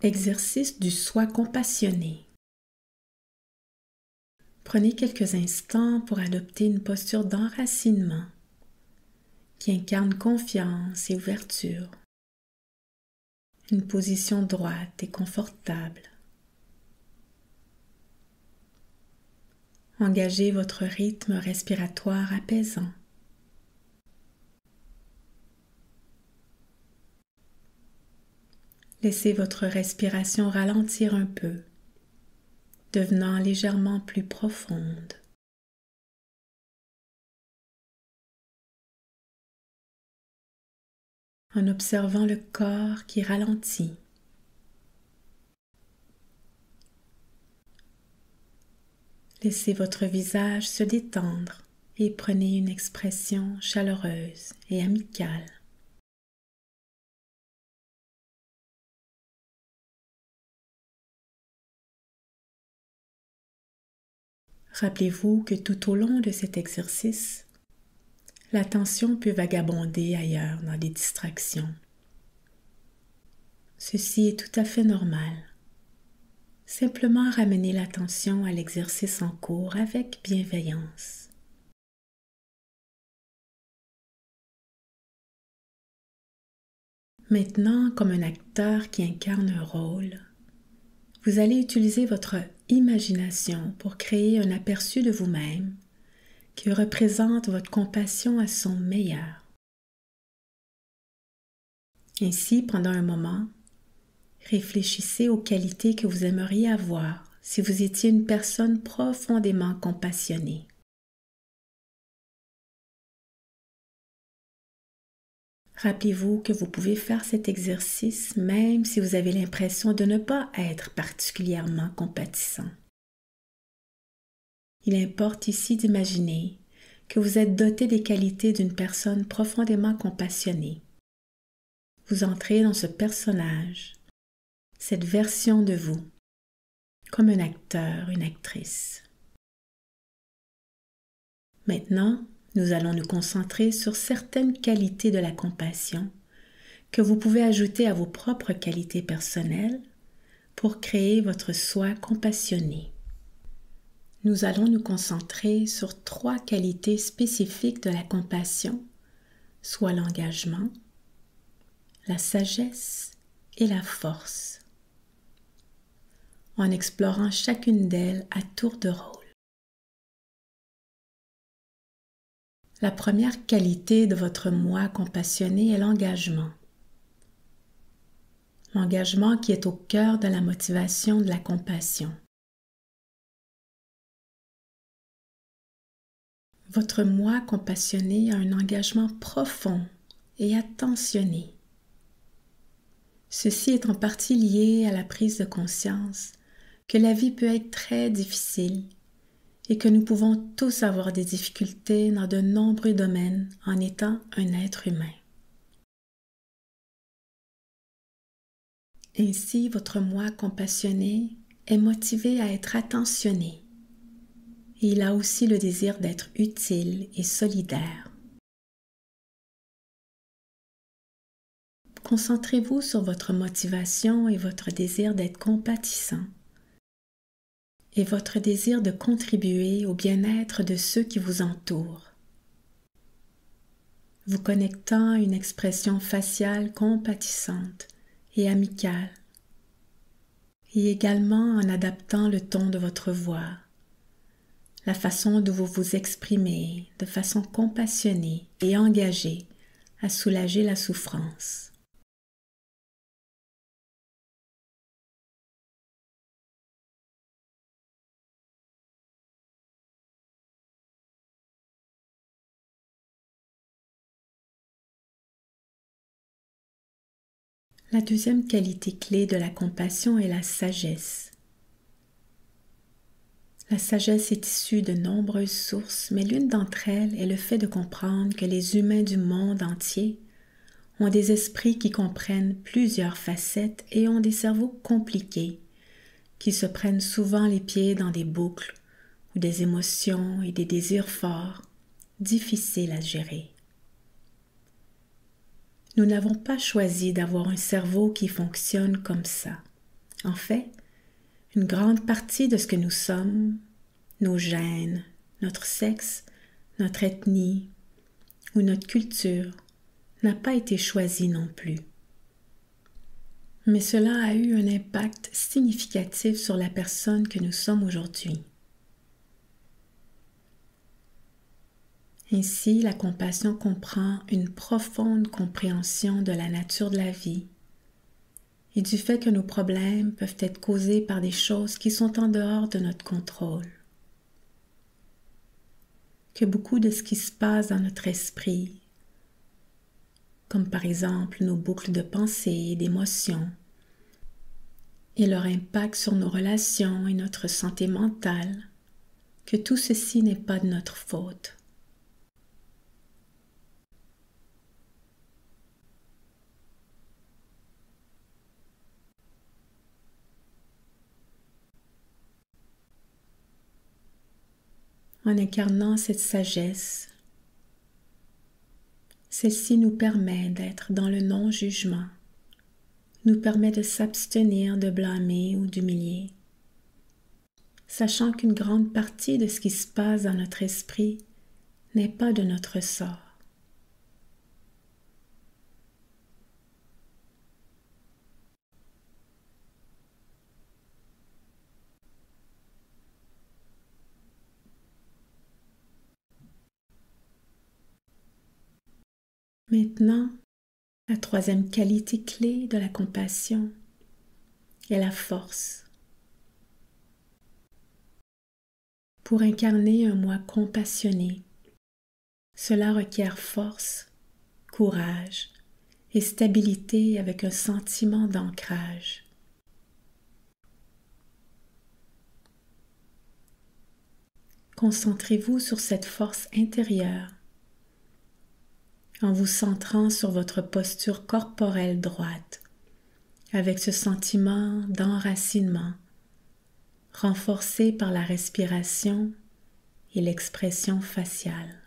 Exercice du soi compassionné. Prenez quelques instants pour adopter une posture d'enracinement qui incarne confiance et ouverture. Une position droite et confortable. Engagez votre rythme respiratoire apaisant. Laissez votre respiration ralentir un peu, devenant légèrement plus profonde. En observant le corps qui ralentit. Laissez votre visage se détendre et prenez une expression chaleureuse et amicale. Rappelez-vous que tout au long de cet exercice, l'attention peut vagabonder ailleurs dans des distractions. Ceci est tout à fait normal. Simplement ramenez l'attention à l'exercice en cours avec bienveillance. Maintenant, comme un acteur qui incarne un rôle, vous allez utiliser votre imagination pour créer un aperçu de vous-même qui représente votre compassion à son meilleur. Ainsi, pendant un moment, réfléchissez aux qualités que vous aimeriez avoir si vous étiez une personne profondément compassionnée. Rappelez-vous que vous pouvez faire cet exercice même si vous avez l'impression de ne pas être particulièrement compatissant. Il importe ici d'imaginer que vous êtes doté des qualités d'une personne profondément compassionnée. Vous entrez dans ce personnage, cette version de vous, comme un acteur, une actrice. Maintenant, nous allons nous concentrer sur certaines qualités de la compassion que vous pouvez ajouter à vos propres qualités personnelles pour créer votre soi compassionné. Nous allons nous concentrer sur 3 qualités spécifiques de la compassion, soit l'engagement, la sagesse et la force, en explorant chacune d'elles à tour de rôle. La première qualité de votre moi compassionné est l'engagement. L'engagement qui est au cœur de la motivation de la compassion. Votre moi compassionné a un engagement profond et attentionné. Ceci est en partie lié à la prise de conscience que la vie peut être très difficile et que nous pouvons tous avoir des difficultés dans de nombreux domaines en étant un être humain. Ainsi, votre moi compassionné est motivé à être attentionné et il a aussi le désir d'être utile et solidaire. Concentrez-vous sur votre motivation et votre désir d'être compatissant et votre désir de contribuer au bien-être de ceux qui vous entourent. Vous connectant à une expression faciale compatissante et amicale, et également en adaptant le ton de votre voix, la façon dont vous vous exprimez de façon compassionnée et engagée à soulager la souffrance. La deuxième qualité clé de la compassion est la sagesse. La sagesse est issue de nombreuses sources, mais l'une d'entre elles est le fait de comprendre que les humains du monde entier ont des esprits qui comprennent plusieurs facettes et ont des cerveaux compliqués, qui se prennent souvent les pieds dans des boucles où des émotions et des désirs forts, difficiles à gérer. Nous n'avons pas choisi d'avoir un cerveau qui fonctionne comme ça. En fait, une grande partie de ce que nous sommes, nos gènes, notre sexe, notre ethnie ou notre culture, n'a pas été choisie non plus. Mais cela a eu un impact significatif sur la personne que nous sommes aujourd'hui. Ainsi, la compassion comprend une profonde compréhension de la nature de la vie et du fait que nos problèmes peuvent être causés par des choses qui sont en dehors de notre contrôle. Que beaucoup de ce qui se passe dans notre esprit, comme par exemple nos boucles de pensée et d'émotions, et leur impact sur nos relations et notre santé mentale, que tout ceci n'est pas de notre faute. En incarnant cette sagesse, celle-ci nous permet d'être dans le non-jugement, nous permet de s'abstenir de blâmer ou d'humilier, sachant qu'une grande partie de ce qui se passe dans notre esprit n'est pas de notre sort. Maintenant, la troisième qualité clé de la compassion est la force. Pour incarner un moi compassionné, cela requiert force, courage et stabilité avec un sentiment d'ancrage. Concentrez-vous sur cette force intérieure en vous centrant sur votre posture corporelle droite, avec ce sentiment d'enracinement renforcé par la respiration et l'expression faciale.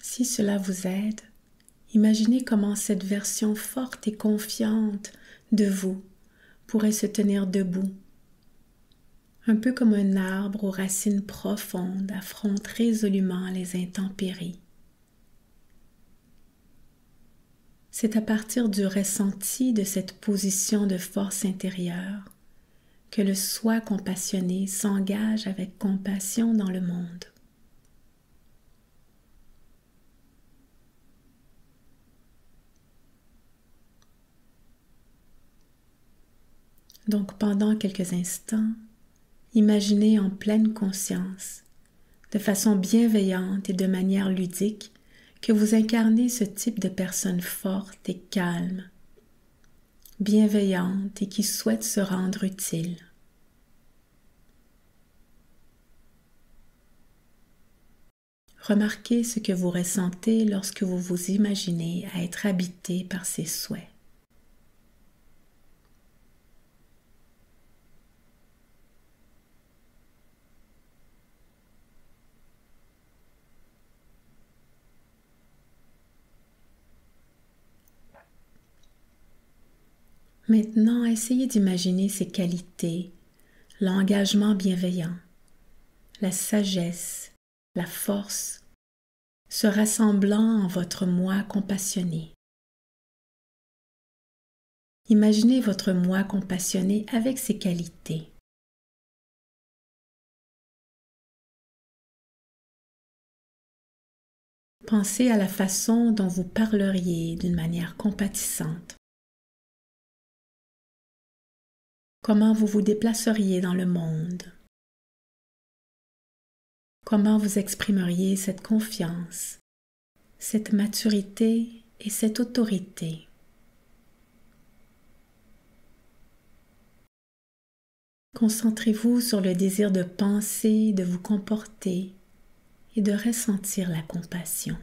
Si cela vous aide, imaginez comment cette version forte et confiante de vous pourrait se tenir debout, un peu comme un arbre aux racines profondes affronte résolument les intempéries. C'est à partir du ressenti de cette position de force intérieure que le soi compassionné s'engage avec compassion dans le monde. Donc pendant quelques instants, imaginez en pleine conscience, de façon bienveillante et de manière ludique, que vous incarnez ce type de personne forte et calme, bienveillante et qui souhaite se rendre utile. Remarquez ce que vous ressentez lorsque vous vous imaginez à être habité par ces souhaits. Maintenant, essayez d'imaginer ces qualités, l'engagement bienveillant, la sagesse, la force, se rassemblant en votre moi compassionné. Imaginez votre moi compassionné avec ses qualités. Pensez à la façon dont vous parleriez d'une manière compatissante. Comment vous vous déplaceriez dans le monde? Comment vous exprimeriez cette confiance, cette maturité et cette autorité? Concentrez-vous sur le désir de penser, de vous comporter et de ressentir la compassion.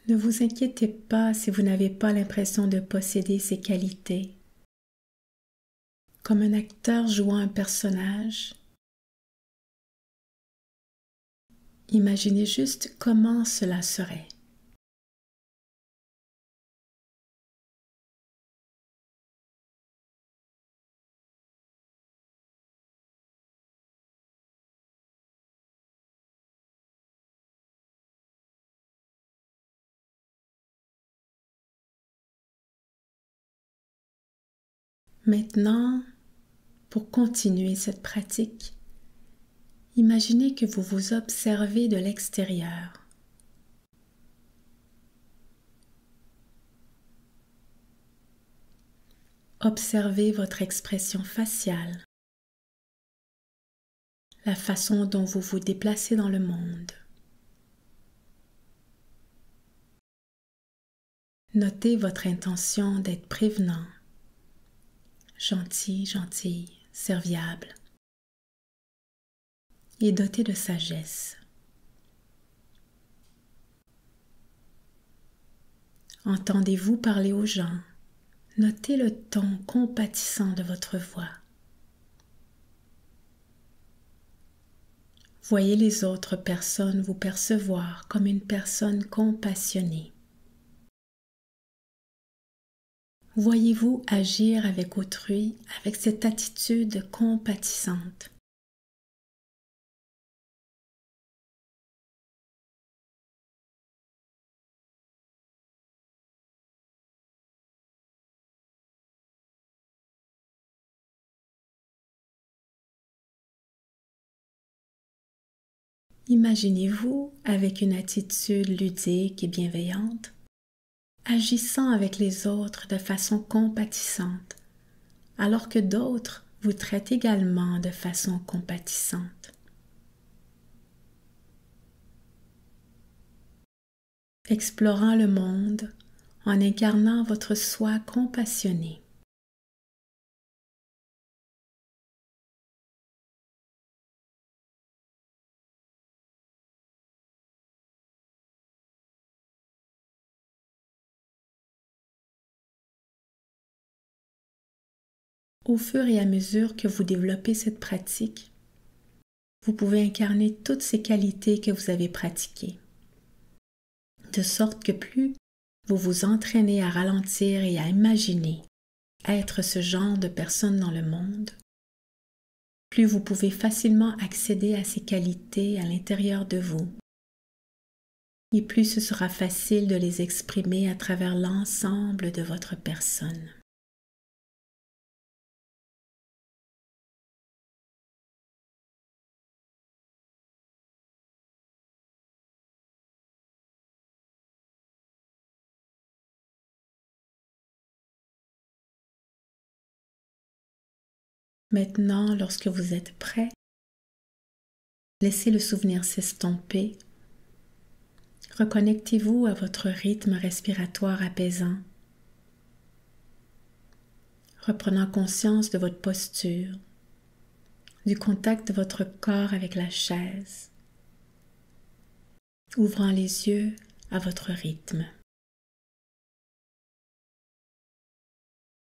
Ne vous inquiétez pas si vous n'avez pas l'impression de posséder ces qualités. Comme un acteur jouant un personnage, imaginez juste comment cela serait. Maintenant, pour continuer cette pratique, imaginez que vous vous observez de l'extérieur. Observez votre expression faciale, la façon dont vous vous déplacez dans le monde. Notez votre intention d'être prévenant, gentil, gentille, serviable et doté de sagesse. Entendez-vous parler aux gens? Notez le ton compatissant de votre voix. Voyez les autres personnes vous percevoir comme une personne compassionnée. Voyez-vous agir avec autrui avec cette attitude compatissante. Imaginez-vous avec une attitude ludique et bienveillante, agissant avec les autres de façon compatissante, alors que d'autres vous traitent également de façon compatissante. Explorant le monde en incarnant votre soi compassionné. Au fur et à mesure que vous développez cette pratique, vous pouvez incarner toutes ces qualités que vous avez pratiquées, de sorte que plus vous vous entraînez à ralentir et à imaginer être ce genre de personne dans le monde, plus vous pouvez facilement accéder à ces qualités à l'intérieur de vous, et plus ce sera facile de les exprimer à travers l'ensemble de votre personne. Maintenant, lorsque vous êtes prêt, laissez le souvenir s'estomper. Reconnectez-vous à votre rythme respiratoire apaisant, reprenant conscience de votre posture, du contact de votre corps avec la chaise, ouvrant les yeux à votre rythme.